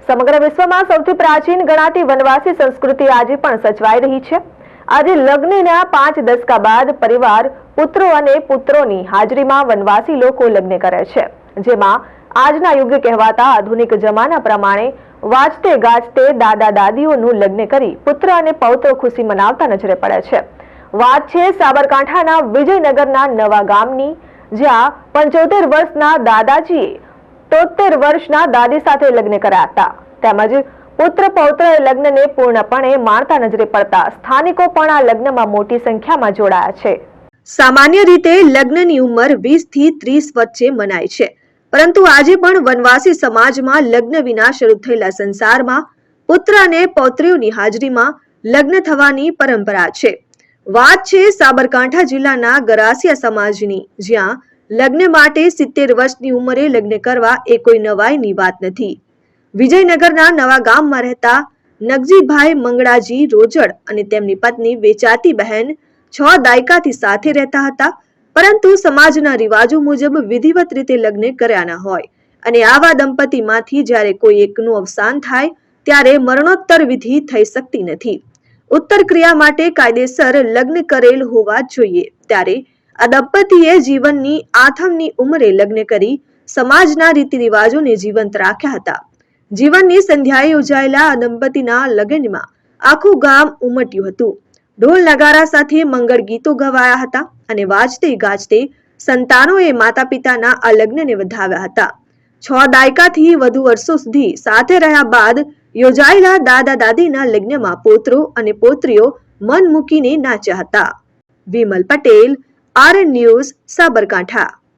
સમગ્ર વિશ્વમાં સૌથી પ્રાચીન ગણાતી વનવાસી સંસ્કૃતિ આજે પણ સચવાઈ રહી છે। આજે લગ્નના 5 દશકા બાદ પરિવાર પુત્રો અને પુત્રોની હાજરીમાં વનવાસી લોકો લગ્ન કરે છે, જેમાં આજના યુગ કહેવાતા આધુનિક જમાના પ્રમાણે વાજતે ગાજતે દાદા દાદીઓનું લગ્ન કરી પુત્ર અને પૌત્રો ખુશી મનાવતા નજરે પડે છે। વાત છે સાબરકાંઠાના વિજયનગરના નવા ગામની, જ્યાં 75 વર્ષના દાદાજીએ 73 વર્ષના દાદી સાથે લગ્ન કર્યા હતા। તેમજ પુત્ર પૌત્ર લગ્નને પૂર્ણપણે માણતા નજરે પડતા સ્થાનિકો પણ આ લગ્નમાં મોટી સંખ્યામાં જોડાયા છે। સામાન્ય રીતે લગ્નની ઉંમર 20 થી 30 વચ્ચે મનાય છે, પરંતુ આજે પણ વનવાસી સમાજમાં લગ્ન વિના શરૂ થયેલા સંસારમાં પુત્ર અને પૌત્રીઓની હાજરીમાં લગ્ન થવાની પરંપરા છે। વાત છે સાબરકાંઠા જિલ્લાના ગરાસિયા સમાજની, જ્યાં લગ્ન માટે 70 વર્ષની ઉંમરે લગ્ન કરવા એ કોઈ નવાઈની વાત નથી। વિજયનગરના નવા ગામમાં રહેતા નગજીભાઈ મંગળાજી રોજડ અને તેમની પત્ની વેચાતી બહેન 6 દાયકાથી સાથે રહેતા હતા, પરંતુ સમાજના રિવાજો મુજબ વિધિવત રીતે લગ્ન કર્યા ન હોય અને આવા દંપતીમાંથી જ્યારે કોઈ એકનું અવસાન થાય ત્યારે મરણોત્તર વિધિ થઈ શકતી નથી। ઉત્તર ક્રિયા માટે કાયદેસર લગ્ન કરેલ હોવા જોઈએ, ત્યારે આ દંપતીએ જીવનની આથમની ઉંમરે લગ્ન કરી સમાજના રીતિ રિવાજોને જીવંત રાખ્યા હતા। જીવનની સંધ્યાએ યોજાયેલા આ દંપતીના લગ્નમાં આખું ગામ ઉમટ્યું હતું। ઢોલ નગારા સાથે મંગળ ગીતો ગવાયા હતા અને વાજતે ગાજતે સંતાનોએ માતા પિતાના આ લગ્નને વધાવ્યા હતા। 6 દાયકાથી વધુ વર્ષો સુધી સાથે રહ્યા બાદ યોજાયેલા દાદા દાદીના લગ્નમાં પોત્રો અને પોત્રીઓ મન મૂકીને નાચ્યા હતા। Vimal Patel, RN news, Sabarkantha.